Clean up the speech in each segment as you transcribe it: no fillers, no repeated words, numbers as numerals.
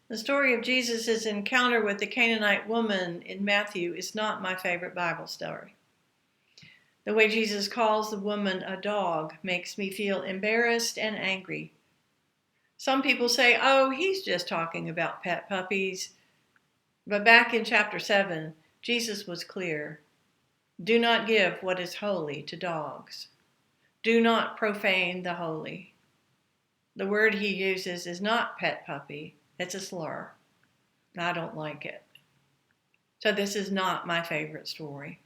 The story of Jesus' encounter with the Canaanite woman in Matthew is not my favorite Bible story. The way Jesus calls the woman a dog makes me feel embarrassed and angry. Some people say, oh, he's just talking about pet puppies. But back in chapter 7, Jesus was clear. Do not give what is holy to dogs. Do not profane the holy. The word he uses is not pet puppy. It's a slur. I don't like it. So this is not my favorite story.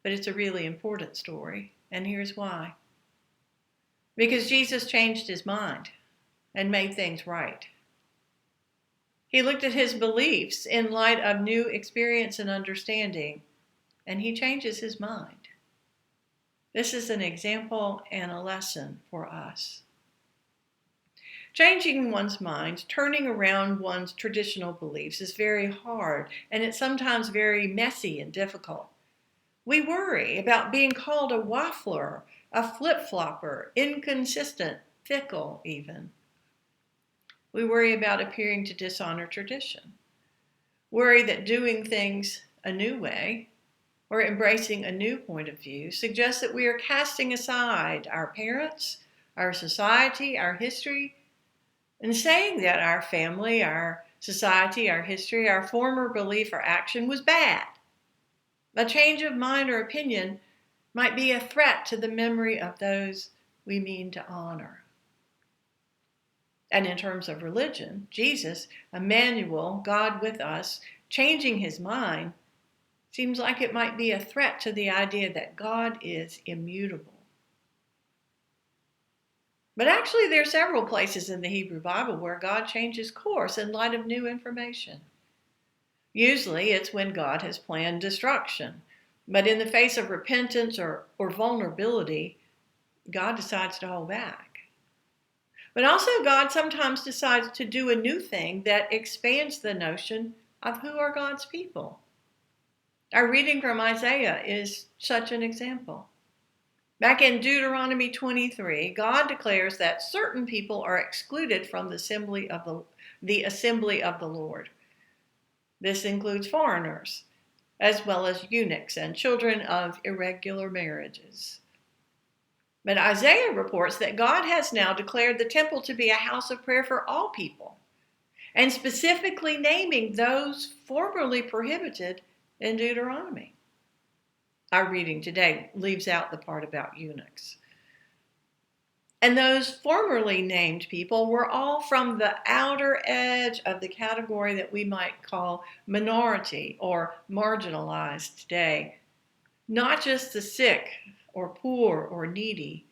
But it's a really important story, and here's why. Because Jesus changed his mind and made things right. He looked at his beliefs in light of new experience and understanding, and he changes his mind. This is an example and a lesson for us. Changing one's mind, turning around one's traditional beliefs is very hard, and it's sometimes very messy and difficult. We worry about being called a waffler, a flip-flopper, inconsistent, fickle even. We worry about appearing to dishonor tradition. Worry that doing things a new way or embracing a new point of view suggests that we are casting aside our parents, our society, our history, and saying that our family, our society, our history, our former belief or action was bad. A change of mind or opinion might be a threat to the memory of those we mean to honor. And in terms of religion, Jesus, Emmanuel, God with us, changing his mind, seems like it might be a threat to the idea that God is immutable. But actually, there are several places in the Hebrew Bible where God changes course in light of new information. Usually, it's when God has planned destruction. But in the face of repentance or vulnerability, God decides to hold back. But also, God sometimes decides to do a new thing that expands the notion of who are God's people. Our reading from Isaiah is such an example. Back in Deuteronomy 23, God declares that certain people are excluded from the assembly of the Lord. This includes foreigners, as well as eunuchs and children of irregular marriages. But Isaiah reports that God has now declared the temple to be a house of prayer for all people, and specifically naming those formerly prohibited in Deuteronomy. Our reading today leaves out the part about eunuchs. And those formerly named people were all from the outer edge of the category that we might call minority or marginalized today. Not just the sick or poor or needy,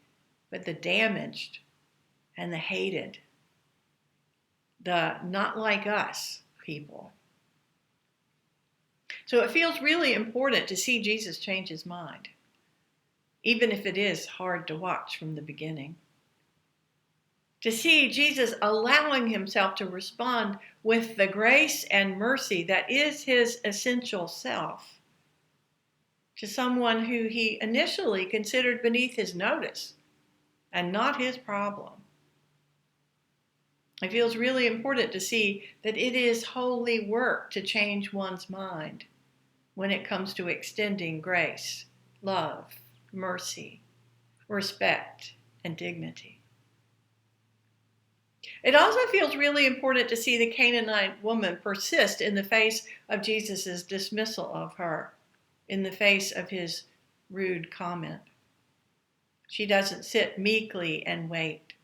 but the damaged and the hated, the not like us people. So it feels really important to see Jesus change his mind, even if it is hard to watch from the beginning. To see Jesus allowing himself to respond with the grace and mercy that is his essential self to someone who he initially considered beneath his notice and not his problem. It feels really important to see that it is holy work to change one's mind when it comes to extending grace, love, mercy, respect, and dignity. It also feels really important to see the Canaanite woman persist in the face of Jesus' dismissal of her, in the face of his rude comment. She doesn't sit meekly and wait,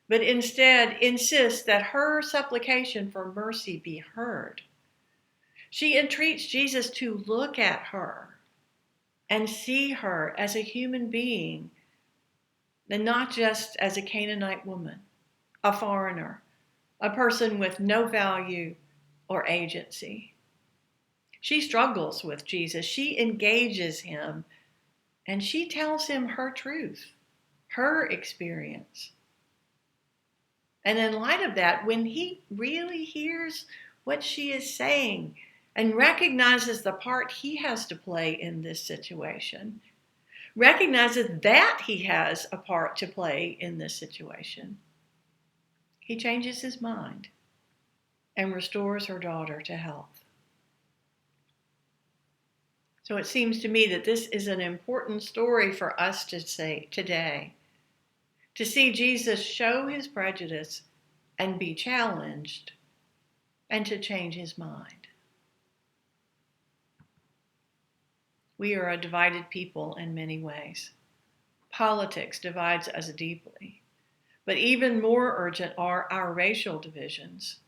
but instead insists that her supplication for mercy be heard. She entreats Jesus to look at her and see her as a human being, and not just as a Canaanite woman, a foreigner, a person with no value or agency. She struggles with Jesus. She engages him, and she tells him her truth, her experience. And in light of that, when he really hears what she is saying and recognizes the part he has to play in this situation, recognizes that he has a part to play in this situation, he changes his mind and restores her daughter to health. So it seems to me that this is an important story for us to say today. To see Jesus show his prejudice and be challenged, and to change his mind. We are a divided people in many ways. Politics divides us deeply, but even more urgent are our racial divisions.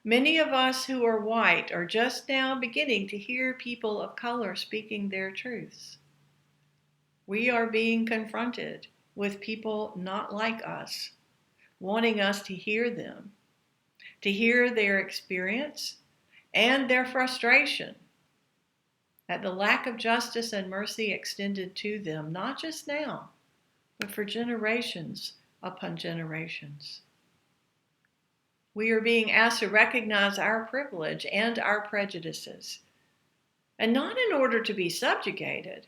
Many of us who are white are just now beginning to hear people of color speaking their truths. We are being confronted with people not like us, wanting us to hear them, to hear their experience and their frustration at the lack of justice and mercy extended to them, not just now, but for generations upon generations. We are being asked to recognize our privilege and our prejudices, and not in order to be subjugated,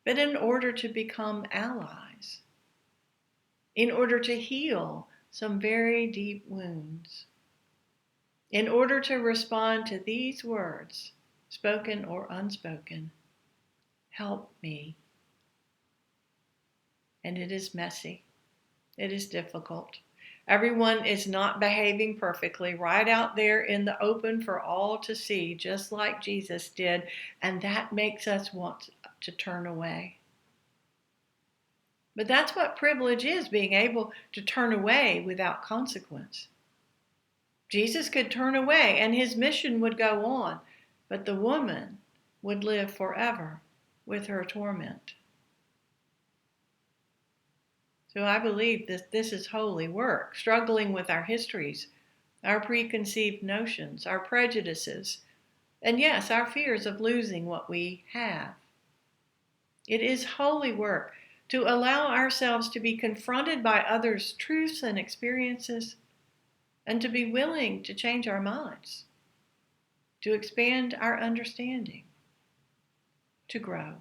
but in order to become allies, in order to heal some very deep wounds, in order to respond to these words, spoken or unspoken: help me. And it is messy. It is difficult. Everyone is not behaving perfectly right out there in the open for all to see, just like Jesus did, and that makes us want to turn away. But that's what privilege is, being able to turn away without consequence. Jesus could turn away and his mission would go on, but the woman would live forever with her torment. So I believe this is holy work, struggling with our histories, our preconceived notions, our prejudices, and yes, our fears of losing what we have. It is holy work to allow ourselves to be confronted by others' truths and experiences, and to be willing to change our minds, to expand our understanding, to grow.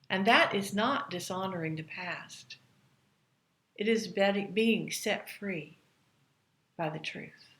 And that is not dishonoring the past. It is being set free by the truth.